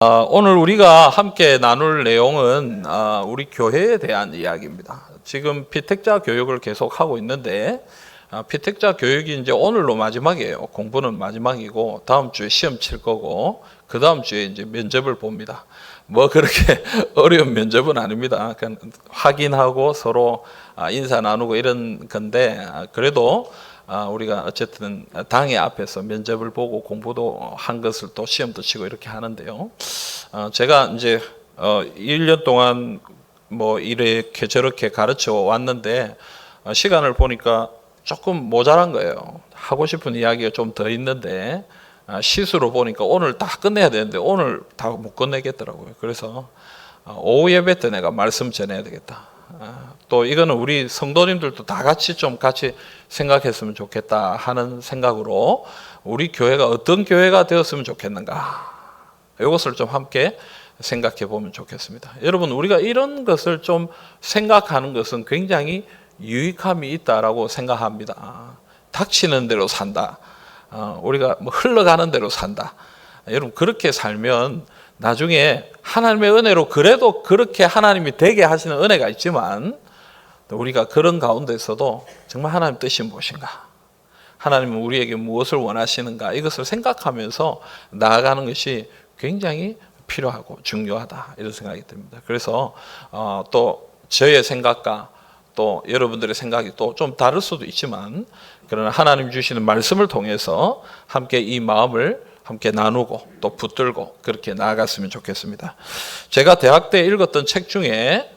오늘 우리가 함께 나눌 내용은 우리 교회에 대한 이야기입니다. 지금 피택자 교육을 계속 하고 있는데 피택자 교육이 이제 오늘로 마지막이에요. 공부는 마지막이고 다음 주에 시험 칠 거고 그 다음 주에 이제 면접을 봅니다. 뭐 그렇게 어려운 면접은 아닙니다. 그냥 확인하고 서로 인사 나누고 이런 건데 그래도 우리가 어쨌든 당의 앞에서 면접을 보고 공부도 한 것을 또 시험도 치고 이렇게 하는데요. 제가 이제 1년 동안 뭐 이렇게 저렇게 가르쳐 왔는데 시간을 보니까 조금 모자란 거예요. 하고 싶은 이야기가 좀 더 있는데 시수로 보니까 오늘 다 끝내야 되는데 오늘 다 못 끝내겠더라고요. 그래서 오후 예배 때 내가 말씀 전해야 되겠다. 또 이거는 우리 성도님들도 다 같이 좀 같이 생각했으면 좋겠다 하는 생각으로 우리 교회가 어떤 교회가 되었으면 좋겠는가 이것을 좀 함께 생각해 보면 좋겠습니다. 여러분 우리가 이런 것을 좀 생각하는 것은 굉장히 유익함이 있다라고 생각합니다. 닥치는 대로 산다. 우리가 뭐 흘러가는 대로 산다. 여러분 그렇게 살면 나중에 하나님의 은혜로 그래도 그렇게 하나님이 되게 하시는 은혜가 있지만 우리가 그런 가운데서도 정말 하나님 뜻이 무엇인가? 하나님은 우리에게 무엇을 원하시는가? 이것을 생각하면서 나아가는 것이 굉장히 필요하고 중요하다 이런 생각이 듭니다. 그래서 또 저의 생각과 또 여러분들의 생각이 또 좀 다를 수도 있지만 그러나 하나님 주시는 말씀을 통해서 함께 이 마음을 함께 나누고 또 붙들고 그렇게 나아갔으면 좋겠습니다. 제가 대학 때 읽었던 책 중에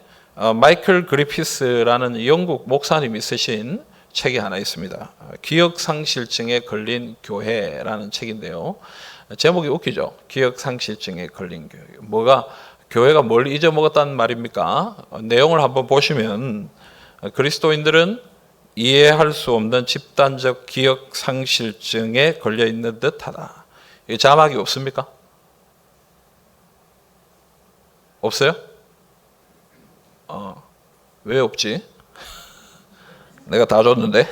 마이클 그리피스라는 영국 목사님이 쓰신 책이 하나 있습니다. 기억상실증에 걸린 교회라는 책인데요. 제목이 웃기죠. 기억상실증에 걸린 교회. 교회가 뭘 잊어먹었다는 말입니까? 내용을 한번 보시면 그리스도인들은 이해할 수 없는 집단적 기억상실증에 걸려 있는 듯하다. 자막이 없습니까? 없어요? 왜 없지? 내가 다 줬는데.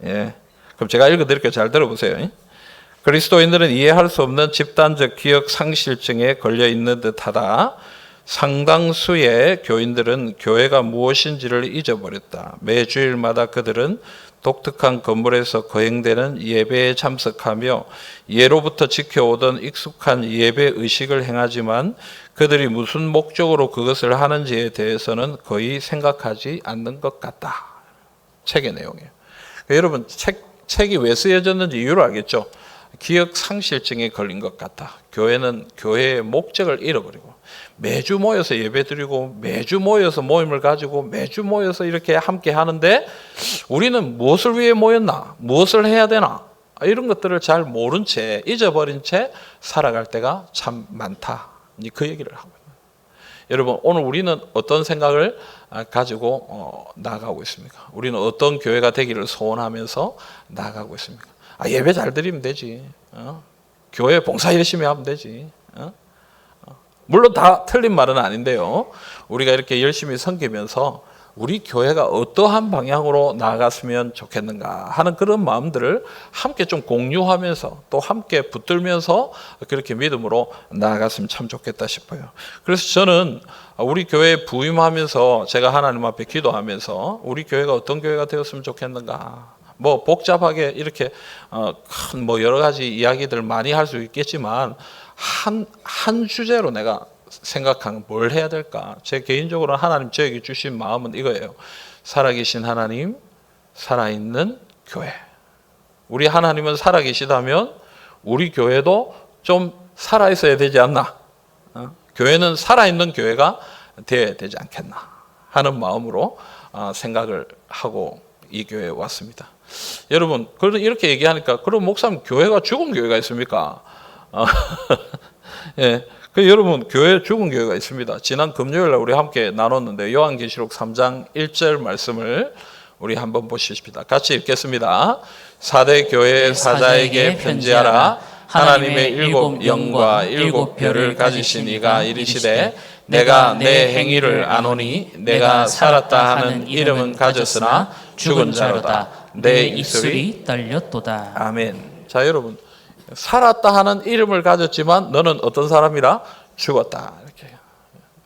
예. 그럼 제가 읽어드릴게요. 잘 들어보세요. 그리스도인들은 이해할 수 없는 집단적 기억 상실증에 걸려 있는 듯하다. 상당수의 교인들은 교회가 무엇인지를 잊어버렸다. 매주일마다 그들은 독특한 건물에서 거행되는 예배에 참석하며 예로부터 지켜오던 익숙한 예배 의식을 행하지만 그들이 무슨 목적으로 그것을 하는지에 대해서는 거의 생각하지 않는 것 같다. 책의 내용이에요. 여러분 책이 왜 쓰여졌는지 이유를 알겠죠? 기억 상실증에 걸린 것 같다. 교회는 교회의 목적을 잃어버리고 매주 모여서 예배드리고 매주 모여서 모임을 가지고 매주 모여서 이렇게 함께 하는데 우리는 무엇을 위해 모였나? 무엇을 해야 되나? 이런 것들을 잘 모른 채 잊어버린 채 살아갈 때가 참 많다. 그 얘기를 하고 있습니다. 여러분 오늘 우리는 어떤 생각을 가지고 나아가고 있습니까? 우리는 어떤 교회가 되기를 소원하면서 나아가고 있습니까? 예배 잘 드리면 되지. 교회 봉사 열심히 하면 되지. 물론 다 틀린 말은 아닌데요. 우리가 이렇게 열심히 섬기면서 우리 교회가 어떠한 방향으로 나아갔으면 좋겠는가 하는 그런 마음들을 함께 좀 공유하면서 또 함께 붙들면서 그렇게 믿음으로 나아갔으면 참 좋겠다 싶어요. 그래서 저는 우리 교회에 부임하면서 제가 하나님 앞에 기도하면서 우리 교회가 어떤 교회가 되었으면 좋겠는가 뭐 복잡하게 이렇게 큰 뭐 여러 가지 이야기들 많이 할 수 있겠지만 한 주제로 내가 생각한 뭘 해야 될까? 제 개인적으로 하나님 저에게 주신 마음은 이거예요. 살아계신 하나님, 살아있는 교회. 우리 하나님은 살아계시다면 우리 교회도 좀 살아있어야 되지 않나? 교회는 살아있는 교회가 되어야 되지 않겠나 하는 마음으로 생각을 하고 이 교회에 왔습니다. 여러분, 이렇게 얘기하니까 그럼 목사님 교회가 죽은 교회가 있습니까? 예, 여러분 교회 죽은 교회가 있습니다. 지난 금요일 날 우리 함께 나눴는데 요한계시록 3장 1절 말씀을 우리 한번 보십시다. 같이 읽겠습니다. 사대 교회 사자에게 편지하라. 하나님의 일곱 영과 일곱 별을 가지신 이가 이르시되 내가 내 행위를 아노니 내가 살았다 하는 이름은 가졌으나 죽은 자로다. 내 입술이 떨렸도다. 아멘. 자 여러분 살았다 하는 이름을 가졌지만 너는 어떤 사람이라? 죽었다. 이렇게.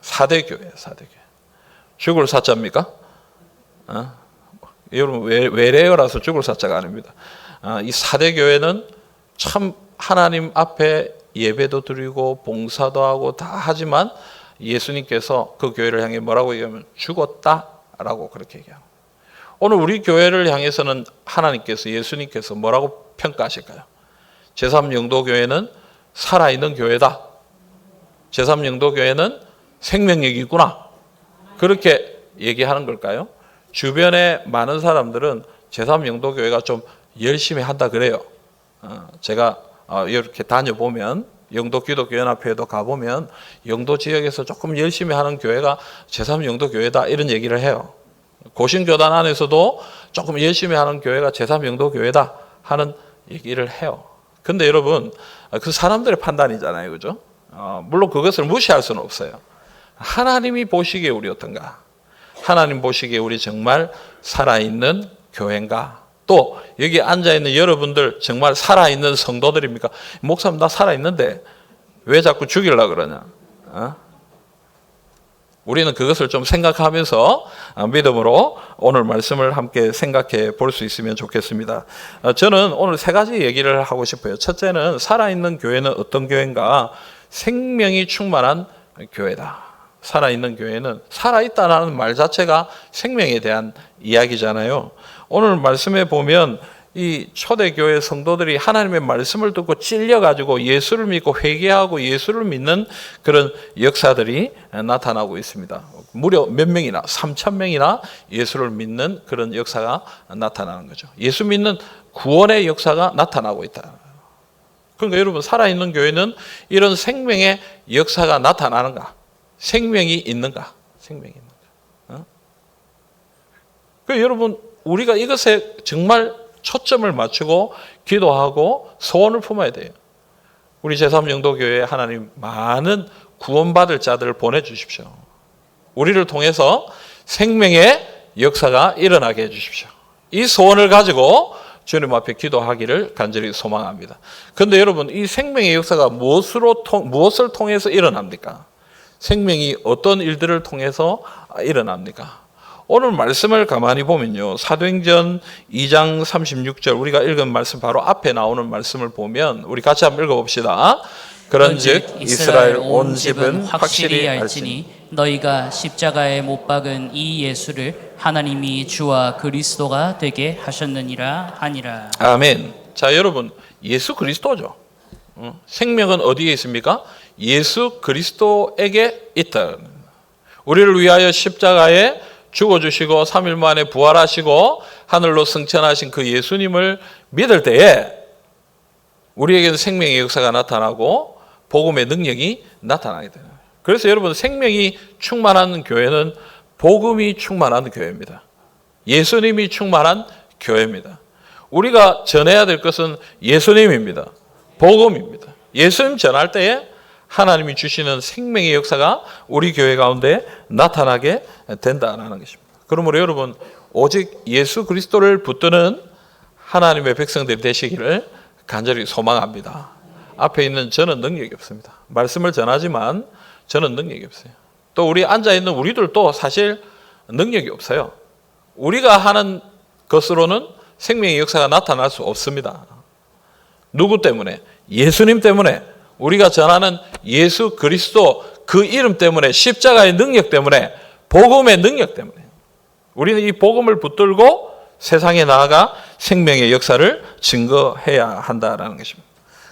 4대 교회, 4대 교회. 죽을 사자입니까? 여러분, 외래어라서 죽을 사자가 아닙니다. 이 4대 교회는 참 하나님 앞에 예배도 드리고 봉사도 하고 다 하지만 예수님께서 그 교회를 향해 뭐라고 얘기하면 죽었다라고 그렇게 얘기합니다. 오늘 우리 교회를 향해서는 하나님께서 예수님께서 뭐라고 평가하실까요? 제3영도교회는 살아있는 교회다. 제3영도교회는 생명력이 있구나. 그렇게 얘기하는 걸까요? 주변에 많은 사람들은 제3영도교회가 좀 열심히 한다 그래요. 제가 이렇게 다녀보면 영도기독교연합회에도 가보면 영도 지역에서 조금 열심히 하는 교회가 제3영도교회다 이런 얘기를 해요. 고신교단 안에서도 조금 열심히 하는 교회가 제3영도교회다 하는 얘기를 해요. 근데 여러분, 그 사람들의 판단이잖아요. 그죠? 물론 그것을 무시할 수는 없어요. 하나님이 보시기에 우리 어떤가? 하나님 보시기에 우리 정말 살아있는 교회인가? 또 여기 앉아있는 여러분들 정말 살아있는 성도들입니까? 목사님 나 살아있는데 왜 자꾸 죽이려고 그러냐? 우리는 그것을 좀 생각하면서 믿음으로 오늘 말씀을 함께 생각해 볼 수 있으면 좋겠습니다. 저는 오늘 3가지 얘기를 하고 싶어요. 첫째는 살아있는 교회는 어떤 교회인가? 생명이 충만한 교회다. 살아있는 교회는 살아있다는 말 자체가 생명에 대한 이야기잖아요. 오늘 말씀에 보면 이 초대교회 성도들이 하나님의 말씀을 듣고 찔려가지고 예수를 믿고 회개하고 예수를 믿는 그런 역사들이 나타나고 있습니다. 무려 몇 명이나 3,000명이나 예수를 믿는 그런 역사가 나타나는 거죠. 예수 믿는 구원의 역사가 나타나고 있다. 그러니까 여러분 살아있는 교회는 이런 생명의 역사가 나타나는가? 생명이 있는가? 생명이 있는가? 그러니까 여러분 우리가 이것에 정말 초점을 맞추고 기도하고 소원을 품어야 돼요. 우리 제3영도교회에 하나님 많은 구원받을 자들을 보내주십시오. 우리를 통해서 생명의 역사가 일어나게 해주십시오. 이 소원을 가지고 주님 앞에 기도하기를 간절히 소망합니다. 그런데 여러분 이 생명의 역사가 무엇을 통해서 일어납니까? 생명이 어떤 일들을 통해서 일어납니까? 오늘 말씀을 가만히 보면요. 사도행전 2장 36절 우리가 읽은 말씀 바로 앞에 나오는 말씀을 보면 우리 같이 한번 읽어봅시다. 그런즉 이스라엘 온 집은 확실히 알지니 너희가 십자가에 못 박은 이 예수를 하나님이 주와 그리스도가 되게 하셨느니라 하니라. 아멘. 자 여러분 예수 그리스도죠. 생명은 어디에 있습니까? 예수 그리스도에게 있다. 우리를 위하여 십자가에 죽어주시고 3일 만에 부활하시고 하늘로 승천하신 그 예수님을 믿을 때에 우리에게는 생명의 역사가 나타나고 복음의 능력이 나타나게 돼요. 그래서 여러분 생명이 충만한 교회는 복음이 충만한 교회입니다. 예수님이 충만한 교회입니다. 우리가 전해야 될 것은 예수님입니다. 복음입니다. 예수님 전할 때에 하나님이 주시는 생명의 역사가 우리 교회 가운데 나타나게 된다는 것입니다. 그러므로 여러분 오직 예수 그리스도를 붙드는 하나님의 백성들이 되시기를 간절히 소망합니다. 앞에 있는 저는 능력이 없습니다. 말씀을 전하지만 저는 능력이 없어요. 또 우리 앉아있는 우리들도 사실 능력이 없어요. 우리가 하는 것으로는 생명의 역사가 나타날 수 없습니다. 누구 때문에? 예수님 때문에. 우리가 전하는 예수 그리스도 그 이름 때문에 십자가의 능력 때문에 복음의 능력 때문에 우리는 이 복음을 붙들고 세상에 나아가 생명의 역사를 증거해야 한다라는 것입니다.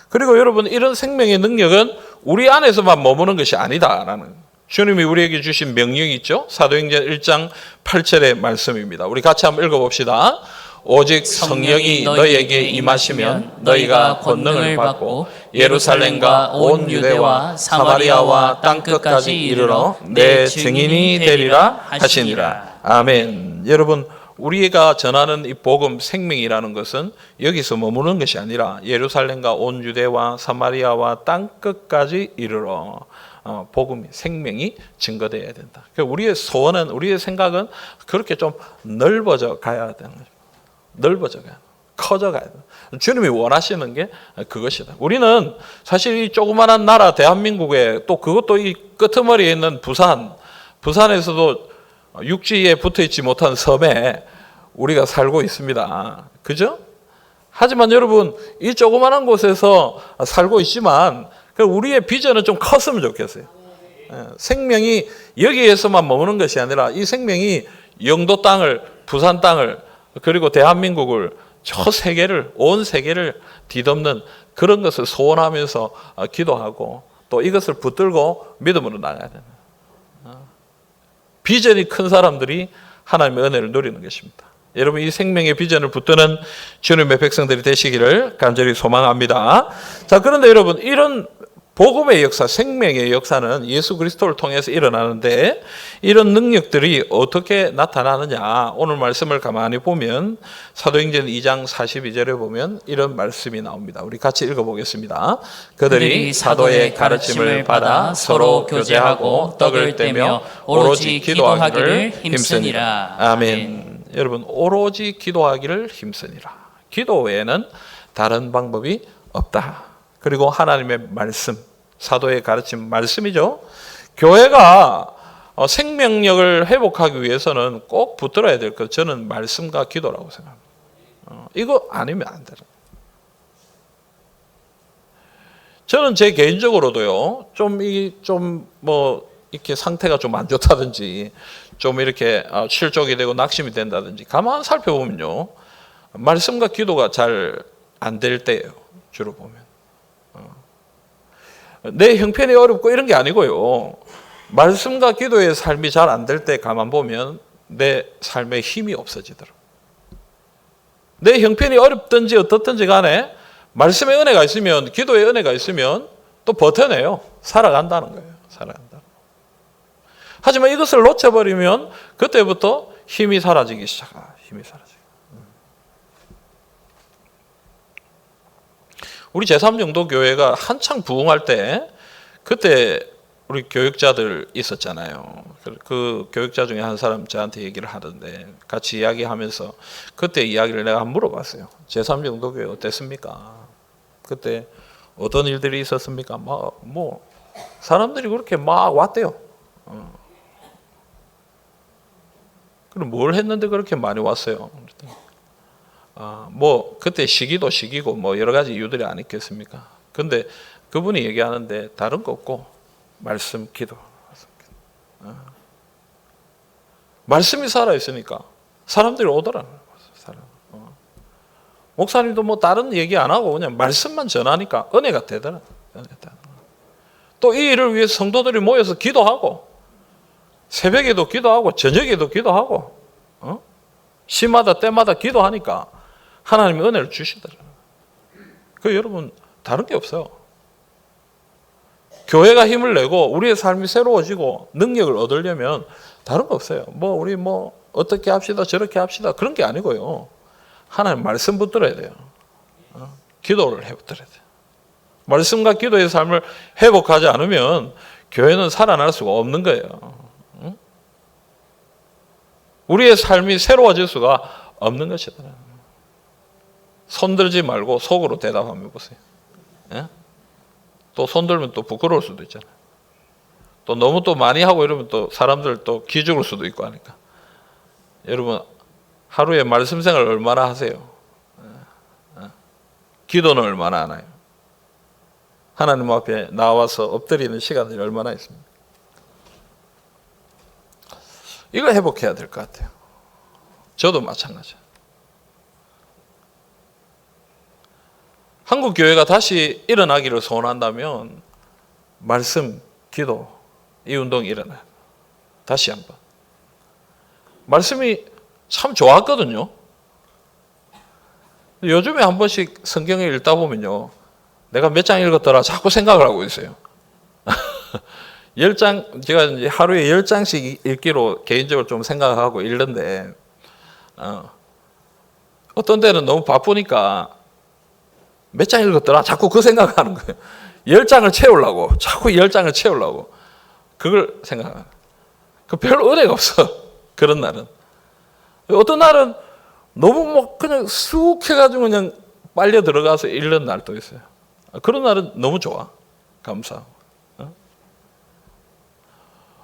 그리고 여러분 이런 생명의 능력은 우리 안에서만 머무는 것이 아니다라는 주님이 우리에게 주신 명령이 있죠. 사도행전 1장 8절의 말씀입니다. 우리 같이 한번 읽어봅시다. 오직 성령이 너희에게 임하시면 너희가 권능을 받고 예루살렘과 온 유대와 사마리아와 땅끝까지 이르러 내 증인이 되리라 하시니라. 아멘. 여러분 우리가 전하는 이 복음 생명이라는 것은 여기서 머무는 것이 아니라 예루살렘과 온 유대와 사마리아와 땅끝까지 이르러 복음이 생명이 증거되어야 된다. 우리의 소원은 우리의 생각은 그렇게 좀 넓어져 가야 되는 거죠. 넓어져 가야. 커져가야 돼. 주님이 원하시는 게 그것이다. 우리는 사실 이 조그마한 나라 대한민국에 또 그것도 이 끄트머리에 있는 부산에서도 육지에 붙어 있지 못한 섬에 우리가 살고 있습니다. 그죠? 하지만 여러분, 이 조그마한 곳에서 살고 있지만 우리의 비전은 좀 컸으면 좋겠어요. 생명이 여기에서만 머무는 것이 아니라 이 생명이 영도 땅을, 부산 땅을, 그리고 대한민국을, 저 세계를, 온 세계를 뒤덮는 그런 것을 소원하면서 기도하고 또 이것을 붙들고 믿음으로 나가야 되는, 비전이 큰 사람들이 하나님의 은혜를 누리는 것입니다. 여러분, 이 생명의 비전을 붙드는 주님의 백성들이 되시기를 간절히 소망합니다. 자, 그런데 여러분, 이런 복음의 역사, 생명의 역사는 예수 그리스도를 통해서 일어나는데 이런 능력들이 어떻게 나타나느냐, 오늘 말씀을 가만히 보면 사도행전 2장 42절에 보면 이런 말씀이 나옵니다. 우리 같이 읽어보겠습니다. 그들이 사도의 가르침을 받아 서로 교제하고 떡을 떼며 오로지 기도하기를 힘쓰니라. 아멘. 여러분, 오로지 기도하기를 힘쓰니라. 기도 외에는 다른 방법이 없다. 그리고 하나님의 말씀, 사도의 가르침, 말씀이죠. 교회가 생명력을 회복하기 위해서는 꼭 붙들어야 될 것, 저는 말씀과 기도라고 생각합니다. 이거 아니면 안 되는. 저는 제 개인적으로도요, 좀 이렇게 상태가 좀 안 좋다든지, 좀 이렇게 실족이 되고 낙심이 된다든지, 가만 살펴보면요, 말씀과 기도가 잘 안 될 때예요, 주로 보면. 내 형편이 어렵고 이런 게 아니고요, 말씀과 기도의 삶이 잘 안 될 때 가만 보면 내 삶에 힘이 없어지더라고요. 내 형편이 어렵든지 어떻든지 간에 말씀의 은혜가 있으면, 기도의 은혜가 있으면 또 버텨내요. 살아간다는 거예요. 살아간다. 하지만 이것을 놓쳐버리면 그때부터 힘이 사라지기 시작해요. 힘이 사라지고. 우리 제3영도교회가 한창 부흥할 때, 그때 우리 교육자들 있었잖아요. 그 교육자 중에 한 사람 저한테 얘기를 하던데, 같이 이야기하면서 그때 이야기를 내가 한번 물어봤어요. 제3영도교회 어땠습니까? 그때 어떤 일들이 있었습니까? 사람들이 그렇게 막 왔대요. 그럼 뭘 했는데 그렇게 많이 왔어요? 그때 시기고 여러 가지 이유들이 아니겠습니까? 근데 그분이 얘기하는데 다른 거 없고 말씀, 기도. 말씀이 살아있으니까 사람들이 오더라는 거예요. 목사님도 다른 얘기 안 하고 그냥 말씀만 전하니까 은혜가 되더라. 또 이 일을 위해서 성도들이 모여서 기도하고, 새벽에도 기도하고 저녁에도 기도하고, 시마다 때마다 기도하니까 하나님이 은혜를 주시더라고요. 여러분, 다른 게 없어요. 교회가 힘을 내고 우리의 삶이 새로워지고 능력을 얻으려면 다른 거 없어요. 우리 어떻게 합시다, 저렇게 합시다, 그런 게 아니고요. 하나님 말씀 붙들어야 돼요. 기도를 붙들어야 돼요. 말씀과 기도의 삶을 회복하지 않으면 교회는 살아날 수가 없는 거예요. 우리의 삶이 새로워질 수가 없는 것이더라. 손들지 말고 속으로 대답하며 보세요. 예? 또 손들면 또 부끄러울 수도 있잖아요. 또 너무 또 많이 하고 이러면 또 사람들 또 기죽을 수도 있고 하니까. 여러분, 하루에 말씀 생활 얼마나 하세요? 기도는 얼마나 하나요? 하나님 앞에 나와서 엎드리는 시간들이 얼마나 있습니까? 이걸 회복해야 될 것 같아요. 저도 마찬가지예요. 한국 교회가 다시 일어나기를 소원한다면 말씀, 기도, 이 운동이 일어나요. 다시 한번. 말씀이 참 좋았거든요. 요즘에 한 번씩 성경을 읽다 보면요, 내가 몇 장 읽었더라 자꾸 생각을 하고 있어요. 10장, 제가 이제 하루에 10장씩 읽기로 개인적으로 좀 생각하고 읽는데, 어떤 때는 너무 바쁘니까 몇 장 읽었더라 자꾸 그 생각하는 거예요. 10장을 채우려고, 자꾸 10장을 채우려고 그걸 생각하는. 별 은혜가 없어. 그런 날은. 어떤 날은 너무 뭐 그냥 쑥 해가지고 그냥 빨려 들어가서 읽는 날도 있어요. 그런 날은 너무 좋아. 감사하고.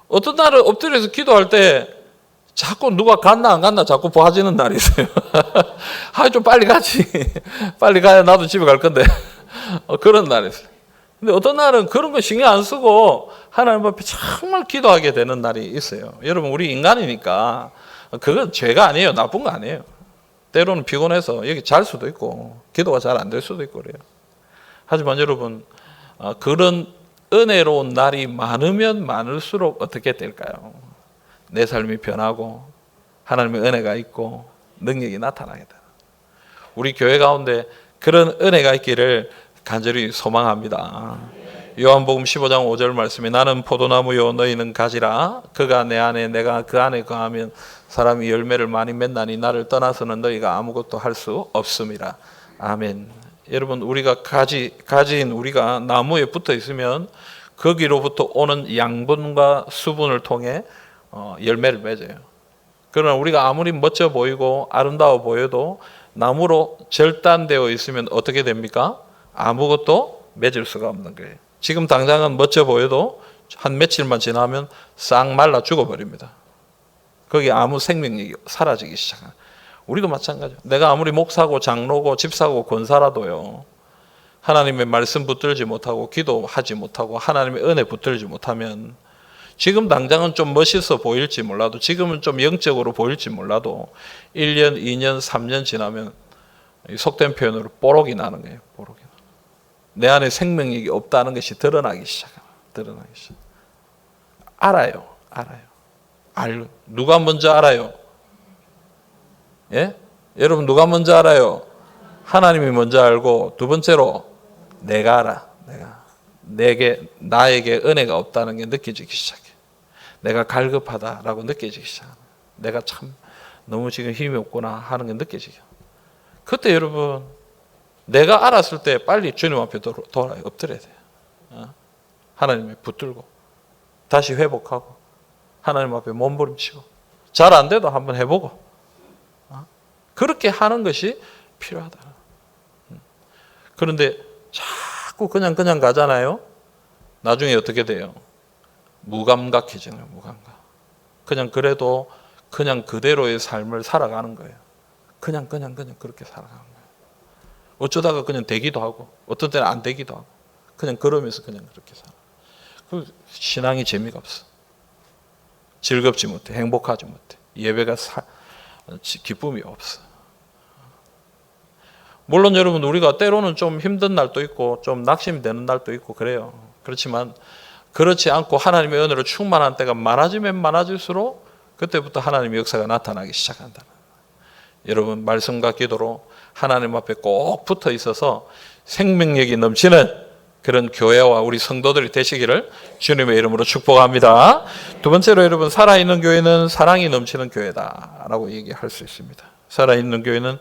어떤 날은 엎드려서 기도할 때 자꾸 누가 갔나 안 갔나 자꾸 봐지는 날이 있어요. 아, 좀 빨리 가지. 빨리 가야 나도 집에 갈 건데. 그런 날이 있어요. 근데 어떤 날은 그런 거 신경 안 쓰고 하나님 앞에 정말 기도하게 되는 날이 있어요. 여러분, 우리 인간이니까 그건 죄가 아니에요. 나쁜 거 아니에요. 때로는 피곤해서 여기 잘 수도 있고 기도가 잘 안 될 수도 있고 그래요. 하지만 여러분, 그런 은혜로운 날이 많으면 많을수록 어떻게 될까요? 내 삶이 변하고 하나님의 은혜가 있고 능력이 나타나게 돼요. 우리 교회 가운데 그런 은혜가 있기를 간절히 소망합니다. 요한복음 15장 5절 말씀에 나는 포도나무요 너희는 가지라 그가 내 안에 내가 그 안에 거하면 사람이 열매를 많이 맺나니 나를 떠나서는 너희가 아무것도 할 수 없음이라. 아멘. 여러분, 우리가 가지인 우리가 나무에 붙어 있으면 거기로부터 오는 양분과 수분을 통해 열매를 맺어요. 그러나 우리가 아무리 멋져 보이고 아름다워 보여도 나무로 절단되어 있으면 어떻게 됩니까? 아무것도 맺을 수가 없는 거예요. 지금 당장은 멋져 보여도 한 며칠만 지나면 싹 말라 죽어버립니다. 거기 아무 생명력이 사라지기 시작합니다. 우리도 마찬가지예요. 내가 아무리 목사고 장로고 집사고 권사라도요, 하나님의 말씀 붙들지 못하고 기도하지 못하고 하나님의 은혜 붙들지 못하면 지금 당장은 좀 멋있어 보일지 몰라도 지금은 좀 영적으로 보일지 몰라도 1년, 2년, 3년 지나면 속된 표현으로 뽀록이 나는 거예요. 뽀록이. 내 안에 생명력이 없다는 것이 드러나기 시작합니다. 알아요. 누가 먼저 알아요? 예? 여러분, 누가 먼저 알아요? 하나님이 먼저 알고, 두 번째로 내가 알아. 나에게 은혜가 없다는 게 느껴지기 시작해. 내가 갈급하다라고 느껴지기 시작해. 내가 참 너무 지금 힘이 없구나 하는 게 느껴지죠. 그때 여러분, 내가 알았을 때 빨리 주님 앞에 돌아요. 엎드려야 돼요. 하나님에 붙들고 다시 회복하고 하나님 앞에 몸부림치고 잘 안 돼도 한번 해보고 그렇게 하는 것이 필요하다. 그런데 자꾸 그냥 가잖아요. 나중에 어떻게 돼요? 무감각해지는 무감각. 그냥 그래도 그냥 그대로의 삶을 살아가는 거예요. 그냥 그렇게 살아가는 거예요. 어쩌다가 그냥 되기도 하고 어떤 때는 안 되기도 하고 그냥 그러면서 그냥 그렇게 살아. 그 신앙이 재미가 없어. 즐겁지 못해. 행복하지 못해. 예배가 기쁨이 없어. 물론 여러분, 우리가 때로는 좀 힘든 날도 있고 좀 낙심이 되는 날도 있고 그래요. 그렇지만 그렇지 않고 하나님의 은혜로 충만한 때가 많아지면 많아질수록 그때부터 하나님의 역사가 나타나기 시작한다. 여러분, 말씀과 기도로 하나님 앞에 꼭 붙어 있어서 생명력이 넘치는 그런 교회와 우리 성도들이 되시기를 주님의 이름으로 축복합니다. 두 번째로 여러분, 살아있는 교회는 사랑이 넘치는 교회다라고 얘기할 수 있습니다. 살아있는 교회는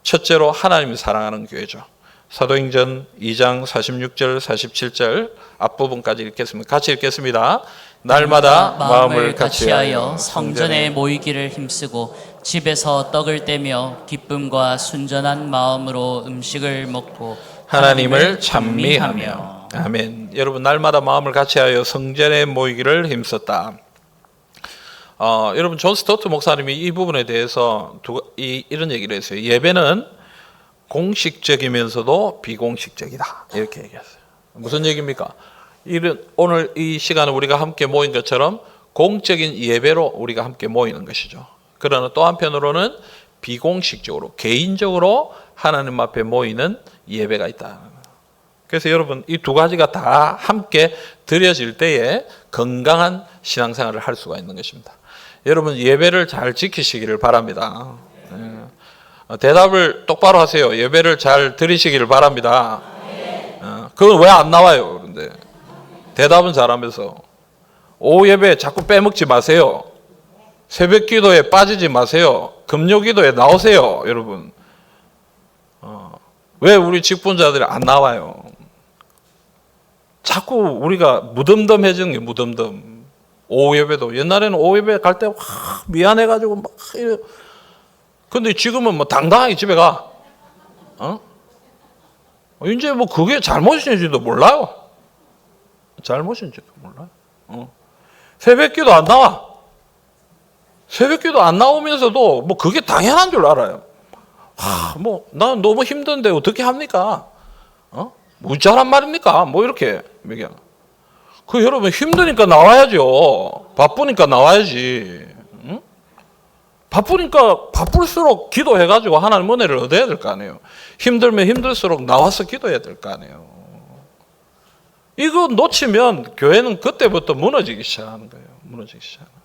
첫째로 하나님을 사랑하는 교회죠. 사도행전 2장 46절 47절 앞부분까지 읽겠습니다. 같이 읽겠습니다. 날마다 마음을 같이하여 성전에 모이기를 힘쓰고 집에서 떡을 떼며 기쁨과 순전한 마음으로 음식을 먹고 하나님을 찬미하며. 아멘. 여러분, 날마다 마음을 같이하여 성전에 모이기를 힘썼다. 여러분, 존 스토트 목사님이 이 부분에 대해서 이런 얘기를 했어요. 예배는 공식적이면서도 비공식적이다. 이렇게 얘기했어요. 무슨 얘기입니까? 오늘 이 시간에 우리가 함께 모인 것처럼 공적인 예배로 우리가 함께 모이는 것이죠. 그러나 또 한편으로는 비공식적으로, 개인적으로 하나님 앞에 모이는 예배가 있다. 그래서 여러분, 이 두 가지가 다 함께 드려질 때에 건강한 신앙생활을 할 수가 있는 것입니다. 여러분, 예배를 잘 지키시기를 바랍니다. 대답을 똑바로 하세요. 예배를 잘 드리시기를 바랍니다. 그건 왜 안 나와요? 그런데 대답은 잘하면서 오후 예배 자꾸 빼먹지 마세요. 새벽 기도에 빠지지 마세요. 금요 기도에 나오세요, 여러분. 왜 우리 직분자들이 안 나와요? 자꾸 우리가 무덤덤해지는 게 오후 예배도 옛날에는 오후 예배 갈 때 미안해가지고 막 근데 지금은 뭐 당당하게 집에 가. 이제 뭐 그게 잘못인지도 몰라요. 잘못인지도 몰라요. 새벽기도 안 나와. 새벽기도 안 나오면서도 뭐 그게 당연한 줄 알아요. 뭐 난 너무 힘든데 어떻게 합니까? 무자란 말입니까? 뭐 이렇게 얘기하는. 그 여러분 힘드니까 나와야죠. 바쁘니까 나와야지. 바쁘니까 바쁠수록 기도해가지고 하나님 은혜를 얻어야 될 거 아니에요. 힘들면 힘들수록 나와서 기도해야 될 거 아니에요. 이거 놓치면 교회는 그때부터 무너지기 시작하는 거예요. 무너지기 시작하는 거예요.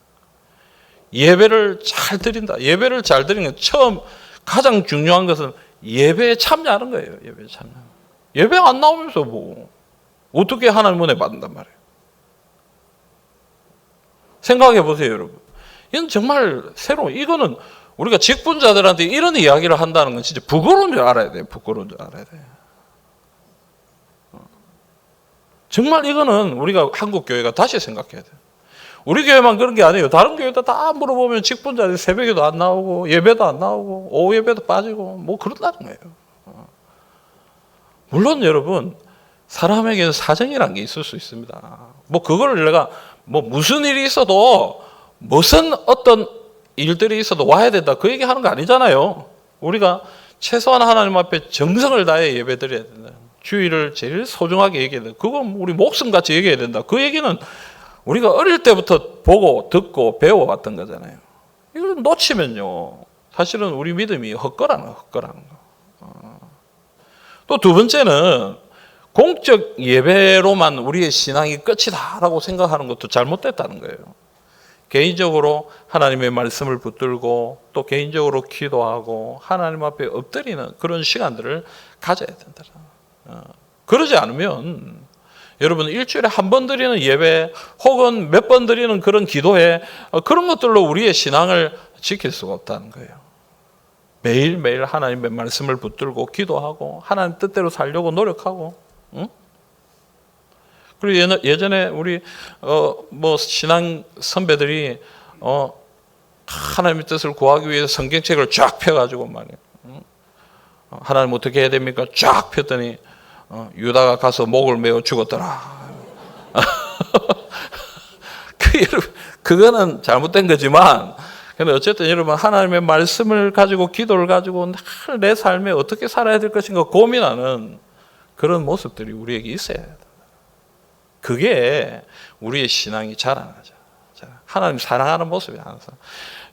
예배를 잘 드린다. 예배를 잘 드리는 건 처음 가장 중요한 것은 예배에 참여하는 거예요. 예배에 참여. 예배 안 나오면서 뭐 어떻게 하나님 은혜 받는단 말이에요. 생각해 보세요, 여러분. 이건 정말 새로운, 이거는 우리가 직분자들한테 이런 이야기를 한다는 건 진짜 부끄러운 줄 알아야 돼요. 부끄러운 줄 알아야 돼요. 정말 이거는 우리가 한국 교회가 다시 생각해야 돼요. 우리 교회만 그런 게 아니에요. 다른 교회도 다 물어보면 직분자들이 새벽에도 안 나오고 예배도 안 나오고 오후 예배도 빠지고 뭐 그런다는 거예요. 물론 여러분 사람에게는 사정이라는 게 있을 수 있습니다. 뭐 그걸 내가 뭐 무슨 일이 있어도 무슨 어떤 일들이 있어도 와야 된다 그 얘기 하는 거 아니잖아요. 우리가 최소한 하나님 앞에 정성을 다해 예배 드려야 된다. 주의를 제일 소중하게 얘기해야 된다. 그건 우리 목숨같이 얘기해야 된다. 그 얘기는 우리가 어릴 때부터 보고 듣고 배워왔던 거잖아요. 이걸 놓치면요 사실은 우리 믿음이 헛거라는 거. 또 두 번째는 공적 예배로만 우리의 신앙이 끝이다라고 생각하는 것도 잘못됐다는 거예요. 개인적으로 하나님의 말씀을 붙들고 또 개인적으로 기도하고 하나님 앞에 엎드리는 그런 시간들을 가져야 된다. 그러지 않으면 여러분 일주일에 한 번 드리는 예배 혹은 몇 번 드리는 그런 기도회 그런 것들로 우리의 신앙을 지킬 수가 없다는 거예요. 매일매일 하나님의 말씀을 붙들고 기도하고 하나님 뜻대로 살려고 노력하고 그리고 예전에 우리 뭐 신앙 선배들이 하나님의 뜻을 구하기 위해서 성경책을 쫙 펴가지고 말이에요. 하나님 어떻게 해야 됩니까? 쫙 폈더니 유다가 가서 목을 메어 죽었더라. 그거는 잘못된 거지만 근데 어쨌든 여러분 하나님의 말씀을 가지고 기도를 가지고 늘 내 삶에 어떻게 살아야 될 것인가 고민하는 그런 모습들이 우리에게 있어야 돼요. 그게 우리의 신앙이 자라나죠. 하나님 사랑하는 모습이 항상.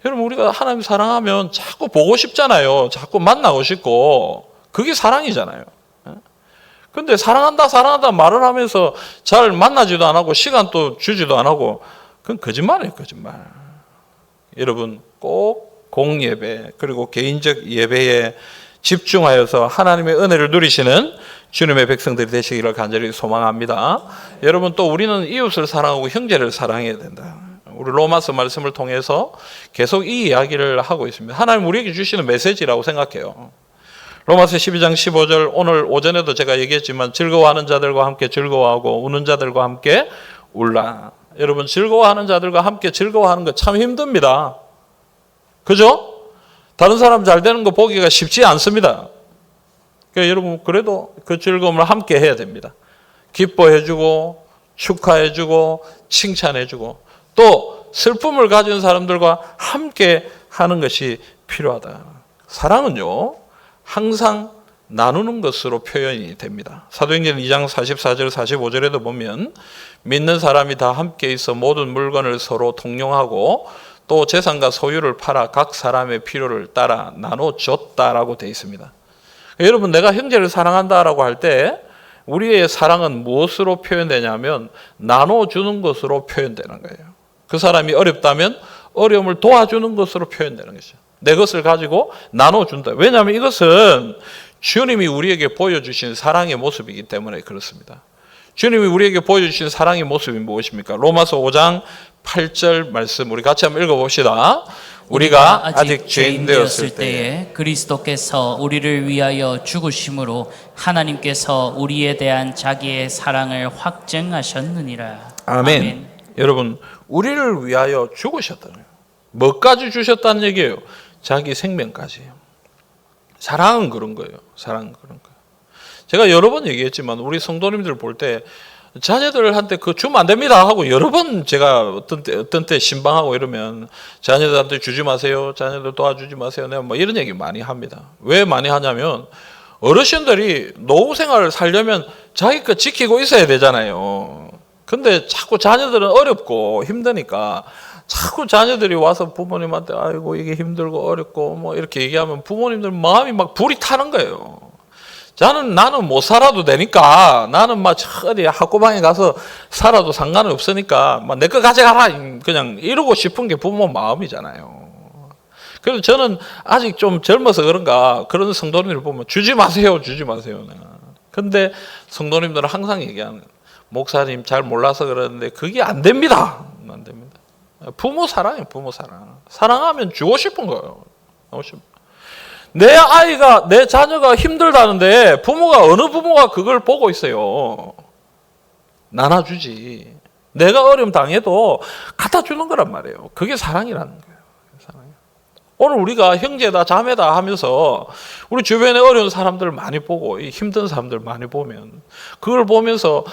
여러분 우리가 하나님 사랑하면 자꾸 보고 싶잖아요. 자꾸 만나고 싶고 그게 사랑이잖아요. 근데 사랑한다 말을 하면서 잘 만나지도 안 하고 시간도 주지도 안 하고 그건 거짓말이에요. 거짓말. 여러분 꼭 공예배 그리고 개인적 예배에 집중하여서 하나님의 은혜를 누리시는 주님의 백성들이 되시기를 간절히 소망합니다. 여러분 또 우리는 이웃을 사랑하고 형제를 사랑해야 된다. 우리 로마서 말씀을 통해서 계속 이 이야기를 하고 있습니다. 하나님 우리에게 주시는 메시지라고 생각해요. 로마서 12장 15절 오늘 오전에도 제가 얘기했지만 즐거워하는 자들과 함께 즐거워하고 우는 자들과 함께 울라. 여러분 즐거워하는 자들과 함께 즐거워하는 거 참 힘듭니다. 그죠? 다른 사람 잘 되는 거 보기가 쉽지 않습니다. 그러니까 여러분 그래도 그 즐거움을 함께 해야 됩니다. 기뻐해주고 축하해주고 칭찬해주고 또 슬픔을 가진 사람들과 함께 하는 것이 필요하다. 사랑은요 항상 나누는 것으로 표현이 됩니다. 사도행전 2장 44절 45절에도 보면 믿는 사람이 다 함께 있어 모든 물건을 서로 통용하고 또 재산과 소유를 팔아 각 사람의 필요를 따라 나눠줬다라고 되어 있습니다. 여러분 내가 형제를 사랑한다라고 할 때 우리의 사랑은 무엇으로 표현되냐면 나눠주는 것으로 표현되는 거예요. 그 사람이 어렵다면 어려움을 도와주는 것으로 표현되는 것이죠. 내 것을 가지고 나눠준다. 왜냐하면 이것은 주님이 우리에게 보여주신 사랑의 모습이기 때문에 그렇습니다. 주님이 우리에게 보여주신 사랑의 모습이 무엇입니까? 로마서 5장 8절 말씀 우리 같이 한번 읽어봅시다. 우리가 아직 죄인 되었을 때에 그리스도께서 우리를 위하여 죽으심으로 하나님께서 우리에 대한 자기의 사랑을 확증하셨느니라. 아멘. 여러분 우리를 위하여 죽으셨다는 거예요. 뭐까지 주셨다는 얘기예요? 자기 생명까지. 사랑은 그런 거예요. 사랑은 그런 거예요. 제가 여러 번 얘기했지만 우리 성도님들 볼 때 자녀들한테 그거 주면 안 됩니다 하고 여러 번 제가 어떤 때 신방하고 이러면 자녀들한테 주지 마세요. 자녀들 도와주지 마세요. 내가 뭐 이런 얘기 많이 합니다. 왜 많이 하냐면 어르신들이 노후 생활을 살려면 자기 거 지키고 있어야 되잖아요. 근데 자꾸 자녀들은 어렵고 힘드니까 자꾸 자녀들이 와서 부모님한테 아이고 이게 힘들고 어렵고 뭐 이렇게 얘기하면 부모님들 마음이 막 불이 타는 거예요. 나는 못 살아도 되니까 나는 막 어디 학고방에 가서 살아도 상관은 없으니까 막 내 거 가져가라 그냥 이러고 싶은 게 부모 마음이잖아요. 그래서 저는 아직 좀 젊어서 그런가 그런 성도님들 보면 주지 마세요. 근데 성도님들은 항상 얘기하는 목사님 잘 몰라서 그러는데 그게 안 됩니다. 안 됩니다. 부모 사랑이에요. 부모 사랑. 사랑하면 주고 싶은 거예요. 내 자녀가 힘들다는데 어느 부모가 그걸 보고 있어요. 나눠주지. 내가 어려움 당해도 갖다 주는 거란 말이에요. 그게 사랑이라는 거예요. 오늘 우리가 형제다 자매다 하면서 우리 주변에 어려운 사람들 많이 보고 힘든 사람들 많이 보면 그걸 보면서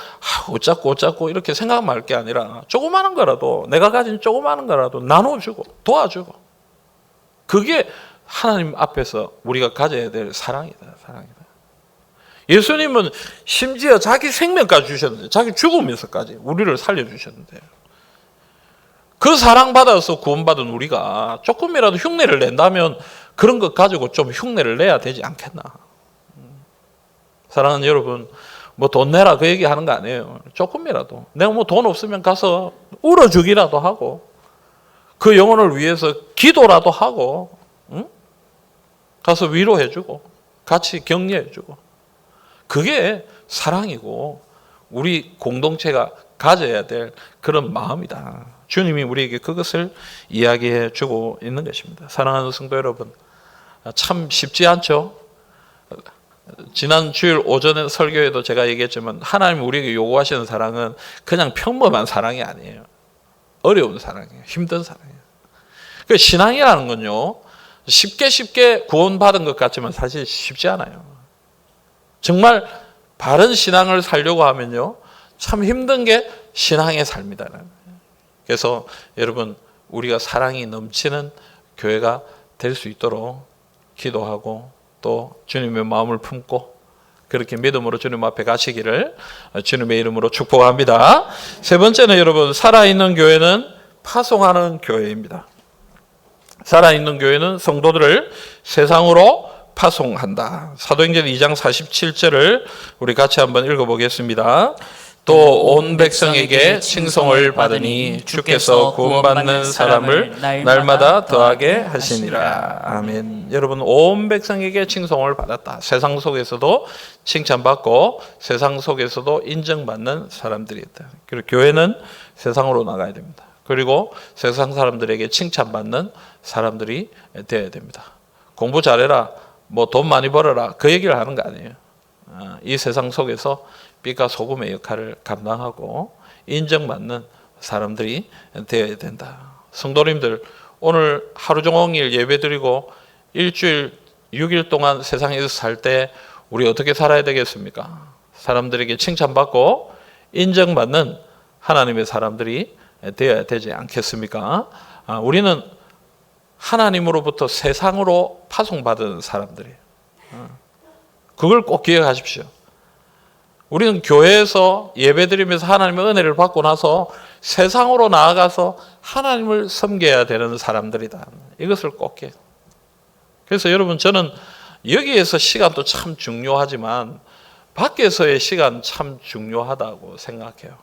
어쩌고 이렇게 생각 말 게 아니라 조그마한 거라도 내가 가진 조그마한 거라도 나눠주고 도와주고 그게 하나님 앞에서 우리가 가져야 될 사랑이다. 예수님은 심지어 자기 생명까지 주셨는데 자기 죽으면서까지 우리를 살려주셨는데 그 사랑받아서 구원받은 우리가 조금이라도 흉내를 낸다면 그런 것 가지고 좀 흉내를 내야 되지 않겠나. 사랑하는 여러분, 뭐 돈 내라 그 얘기하는 거 아니에요. 조금이라도 내가 뭐 돈 없으면 가서 울어주기라도 하고 그 영혼을 위해서 기도라도 하고 가서 위로해주고 같이 격려해주고 그게 사랑이고 우리 공동체가 가져야 될 그런 마음이다. 주님이 우리에게 그것을 이야기해 주고 있는 것입니다. 사랑하는 성도 여러분, 참 쉽지 않죠? 지난 주일 오전에 설교에도 제가 얘기했지만 하나님 우리에게 요구하시는 사랑은 그냥 평범한 사랑이 아니에요. 어려운 사랑이에요. 힘든 사랑이에요. 그 신앙이라는 건요, 쉽게 구원받은 것 같지만 사실 쉽지 않아요. 정말 바른 신앙을 살려고 하면요, 참 힘든 게 신앙의 삶이다. 그래서 여러분 우리가 사랑이 넘치는 교회가 될 수 있도록 기도하고 또 주님의 마음을 품고 그렇게 믿음으로 주님 앞에 가시기를 주님의 이름으로 축복합니다. 세 번째는 여러분 살아있는 교회는 파송하는 교회입니다. 살아있는 교회는 성도들을 세상으로 파송한다. 사도행전 2장 47절을 우리 같이 한번 읽어보겠습니다. 또 온 백성에게 칭송을 받으니 주께서 구원받는 사람을 날마다 더하게 하시니라. 아멘. 여러분 온 백성에게 칭송을 받았다. 세상 속에서도 칭찬받고 세상 속에서도 인정받는 사람들이 있다. 그리고 교회는 세상으로 나가야 됩니다. 그리고 세상 사람들에게 칭찬받는 사람들이 되어야 됩니다. 공부 잘해라, 뭐 돈 많이 벌어라 그 얘기를 하는 거 아니에요. 이 세상 속에서 빛과 소금의 역할을 감당하고 인정받는 사람들이 되어야 된다. 성도님들 오늘 하루 종일 예배드리고 일주일 6일 동안 세상에서 살 때 우리 어떻게 살아야 되겠습니까? 사람들에게 칭찬받고 인정받는 하나님의 사람들이 되어야 되지 않겠습니까? 우리는 하나님으로부터 세상으로 파송받은 사람들이에요. 그걸 꼭 기억하십시오. 우리는 교회에서 예배드리면서 하나님의 은혜를 받고 나서 세상으로 나아가서 하나님을 섬겨야 되는 사람들이다. 이것을 꼭 기억해요. 그래서 여러분 저는 여기에서 시간도 참 중요하지만 밖에서의 시간 참 중요하다고 생각해요.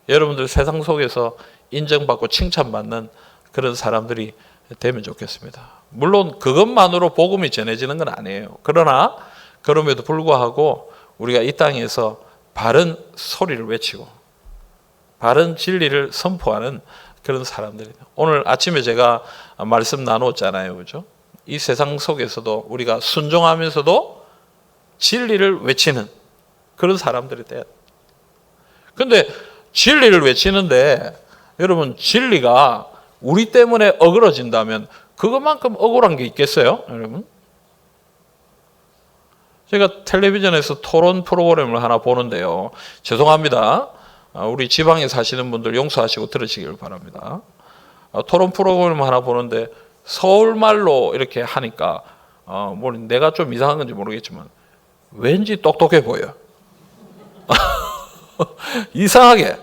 여러분들 세상 속에서 인정받고 칭찬받는 그런 사람들이 되면 좋겠습니다. 물론 그것만으로 복음이 전해지는 건 아니에요. 그러나 그럼에도 불구하고 우리가 이 땅에서 바른 소리를 외치고 바른 진리를 선포하는 그런 사람들이에요. 오늘 아침에 제가 말씀 나눴잖아요. 그죠? 이 세상 속에서도 우리가 순종하면서도 진리를 외치는 그런 사람들이 돼요. 근데 진리를 외치는데 여러분 진리가 우리 때문에 어그러진다면 그것만큼 억울한 게 있겠어요, 여러분? 제가 텔레비전에서 토론 프로그램을 하나 보는데요. 죄송합니다. 우리 지방에 사시는 분들 용서하시고 들으시길 바랍니다. 토론 프로그램 하나 보는데 서울말로 이렇게 하니까 뭐 내가 좀 이상한 건지 모르겠지만 왠지 똑똑해 보여. 이상하게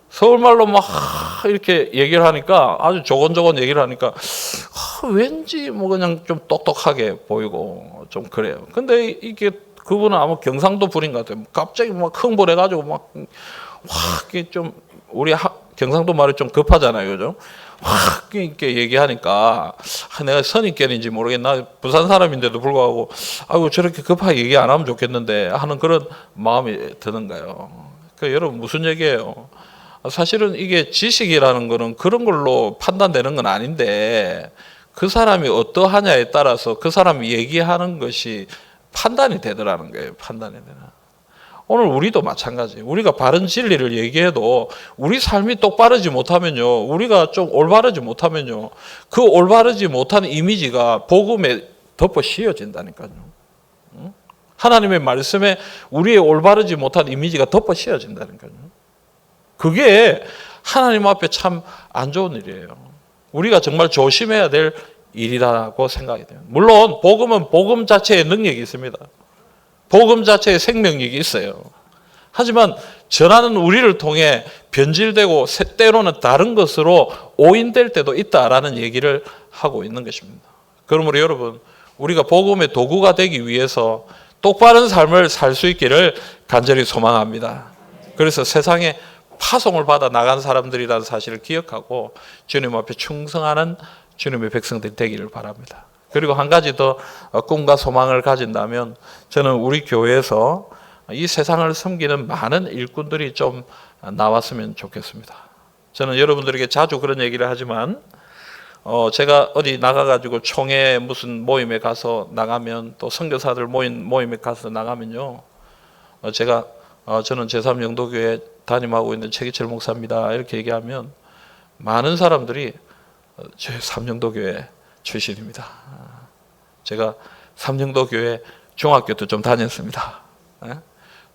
서울말로 막 이렇게 얘기를 하니까 아주 조곤조곤 얘기를 하니까 왠지 뭐 그냥 좀 똑똑하게 보이고 좀 그래요. 근데 이게 그분은 아마 경상도 분인 것 같아요. 갑자기 막 흥분해가지고 막 이게 좀 우리 경상도 말이 좀 급하잖아요, 그죠? 확 이렇게 얘기하니까 내가 선입견인지 모르겠나 부산 사람인데도 불구하고 아이고 저렇게 급하게 얘기 안 하면 좋겠는데 하는 그런 마음이 드는 거예요. 그러니까 여러분 무슨 얘기예요? 사실은 이게 지식이라는 거는 그런 걸로 판단되는 건 아닌데 그 사람이 어떠하냐에 따라서 그 사람이 얘기하는 것이 판단이 되더라는 거예요. 판단이 되나. 오늘 우리도 마찬가지. 우리가 바른 진리를 얘기해도 우리 삶이 똑바르지 못하면요. 우리가 좀 올바르지 못하면요. 그 올바르지 못한 이미지가 복음에 덮어 씌워진다니까요. 하나님의 말씀에 우리의 올바르지 못한 이미지가 덮어 씌워진다니까요. 그게 하나님 앞에 참 안 좋은 일이에요. 우리가 정말 조심해야 될 일이라고 생각이 돼요. 물론 복음은 복음 자체의 능력이 있습니다. 복음 자체의 생명력이 있어요. 하지만 전하는 우리를 통해 변질되고 때로는 다른 것으로 오인될 때도 있다라는 얘기를 하고 있는 것입니다. 그러므로 여러분 우리가 복음의 도구가 되기 위해서 똑바른 삶을 살 수 있기를 간절히 소망합니다. 그래서 세상에 파송을 받아 나간 사람들이라는 사실을 기억하고 주님 앞에 충성하는 주님의 백성들이 되기를 바랍니다. 그리고 한 가지 더 꿈과 소망을 가진다면 저는 우리 교회에서 이 세상을 섬기는 많은 일꾼들이 좀 나왔으면 좋겠습니다. 저는 여러분들에게 자주 그런 얘기를 하지만 제가 어디 나가가지고 총회 무슨 모임에 가서 나가면 또 선교사들 모임에 가서 나가면요. 저는 제3영도교회 담임하고 있는 최기철 목사입니다. 이렇게 얘기하면 많은 사람들이 제3영도교회 출신입니다. 제가 삼영도교회 중학교도 좀 다녔습니다.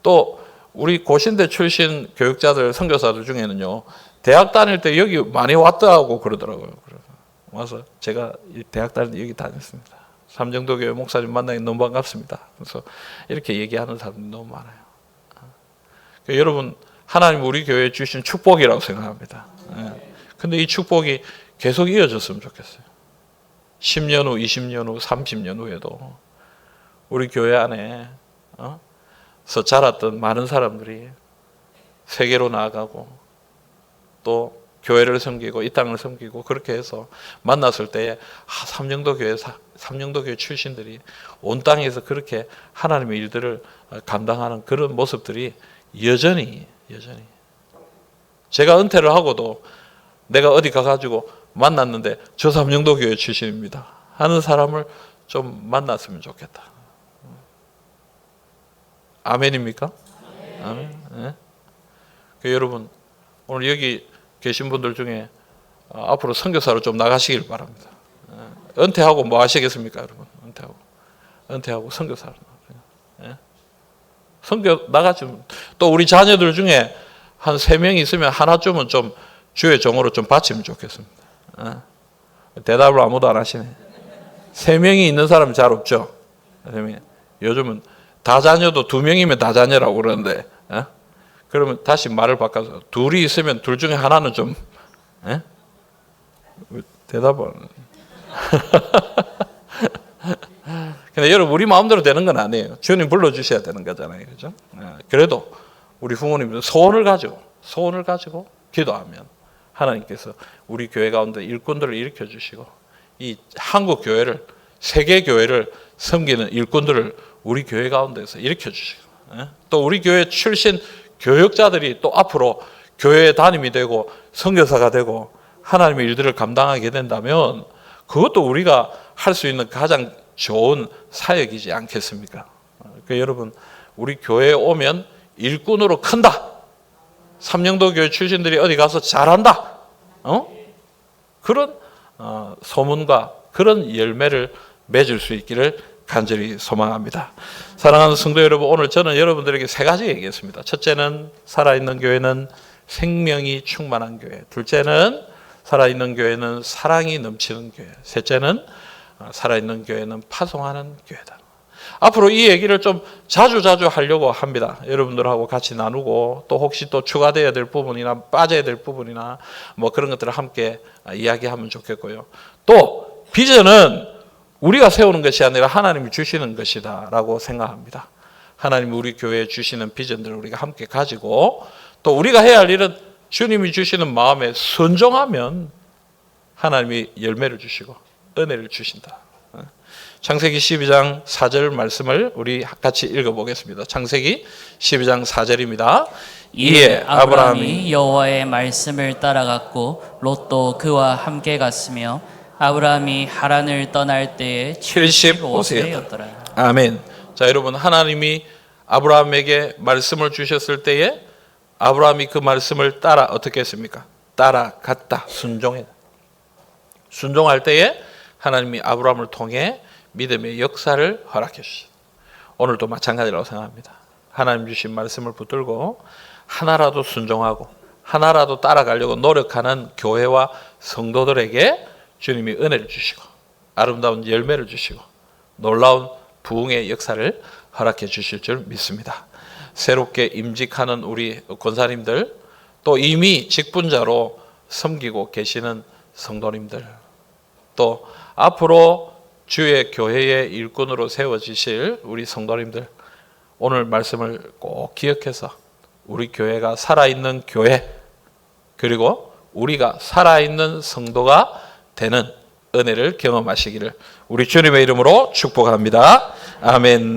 또 우리 고신대 출신 교육자들 선교사들 중에는요. 대학 다닐 때 여기 많이 왔다고 그러더라고요. 그래서 와서 제가 대학 다닐 때 여기 다녔습니다. 삼정도교회 목사님 만나기 너무 반갑습니다. 그래서 이렇게 얘기하는 사람들이 너무 많아요. 그러니까 여러분 하나님 우리 교회에 주신 축복이라고 생각합니다. 근데 이 축복이 계속 이어졌으면 좋겠어요. 10년 후, 20년 후, 30년 후에도 우리 교회 안에 서 자랐던 많은 사람들이 세계로 나아가고 또 교회를 섬기고 이 땅을 섬기고 그렇게 해서 만났을 때에 삼영도교회 출신들이 온 땅에서 그렇게 하나님의 일들을 감당하는 그런 모습들이 여전히 제가 은퇴를 하고도 내가 어디 가가지고 만났는데 저 삼영도교회 출신입니다 하는 사람을 좀 만났으면 좋겠다. 아멘입니까? 아멘. 네? 여러분 오늘 여기 계신 분들 중에 앞으로 선교사로 좀 나가시길 바랍니다. 은퇴하고 뭐 하시겠습니까, 여러분? 은퇴하고 선교사로 선교 나가시면 또 우리 자녀들 중에 한 3명이 있으면 하나쯤은 좀 주의 종으로 좀 바치면 좋겠습니다. 대답을 아무도 안 하시네. 3명이 있는 사람은 잘 없죠. 요즘은 다자녀도 2명이면 다자녀라고 그러는데, 그러면 다시 말을 바꿔서 2이 있으면 2 중에 하나는 좀, 대답을. 근데 여러분 우리 마음대로 되는 건 아니에요. 주님 불러주셔야 되는 거잖아요, 그죠? 그래도 우리 부모님들 소원을 가지고 기도하면 하나님께서 우리 교회 가운데 일꾼들을 일으켜 주시고 이 한국 교회를 세계 교회를 섬기는 일꾼들을 우리 교회 가운데서 일으켜 주시고 또 우리 교회 출신 교역자들이 또 앞으로 교회의 담임이 되고 선교사가 되고 하나님의 일들을 감당하게 된다면 그것도 우리가 할 수 있는 가장 좋은 사역이지 않겠습니까? 그러니까 여러분 우리 교회에 오면 일꾼으로 큰다. 삼영도 교회 출신들이 어디 가서 잘한다. 그런 소문과 그런 열매를 맺을 수 있기를 간절히 소망합니다. 사랑하는 성도 여러분, 오늘 저는 여러분들에게 세 가지 얘기했습니다. 첫째는 살아있는 교회는 생명이 충만한 교회. 둘째는 살아있는 교회는 사랑이 넘치는 교회. 셋째는 살아있는 교회는 파송하는 교회다. 앞으로 이 얘기를 좀 자주 하려고 합니다. 여러분들하고 같이 나누고 또 혹시 또 추가되어야 될 부분이나 빠져야 될 부분이나 뭐 그런 것들을 함께 이야기하면 좋겠고요. 또 비전은 우리가 세우는 것이 아니라 하나님이 주시는 것이다 라고 생각합니다. 하나님이 우리 교회에 주시는 비전들을 우리가 함께 가지고 또 우리가 해야 할 일은 주님이 주시는 마음에 순종하면 하나님이 열매를 주시고 은혜를 주신다. 창세기 12장 4절 말씀을 우리 같이 읽어보겠습니다. 창세기 12장 4절입니다. 이에 아브라함이 여호와의 말씀을 따라갔고 롯도 그와 함께 갔으며 아브라함이 하란을 떠날 때에 75세였더라. 아멘. 자, 여러분, 하나님이 아브라함에게 말씀을 주셨을 때에 아브라함이 그 말씀을 따라 어떻게 했습니까? 따라갔다. 순종할 때에 하나님이 아브라함을 통해 믿음의 역사를 허락해 주셨습니다. 오늘도 마찬가지라고 생각합니다. 하나님 주신 말씀을 붙들고 하나라도 순종하고 하나라도 따라가려고 노력하는 교회와 성도들에게 주님이 은혜를 주시고 아름다운 열매를 주시고 놀라운 부흥의 역사를 허락해 주실 줄 믿습니다. 새롭게 임직하는 우리 권사님들, 또 이미 직분자로 섬기고 계시는 성도님들, 또 앞으로 주의 교회의 일꾼으로 세워지실 우리 성도님들, 오늘 말씀을 꼭 기억해서 우리 교회가 살아있는 교회, 그리고 우리가 살아있는 성도가 되는 은혜를 경험하시기를 우리 주님의 이름으로 축복합니다. 아멘.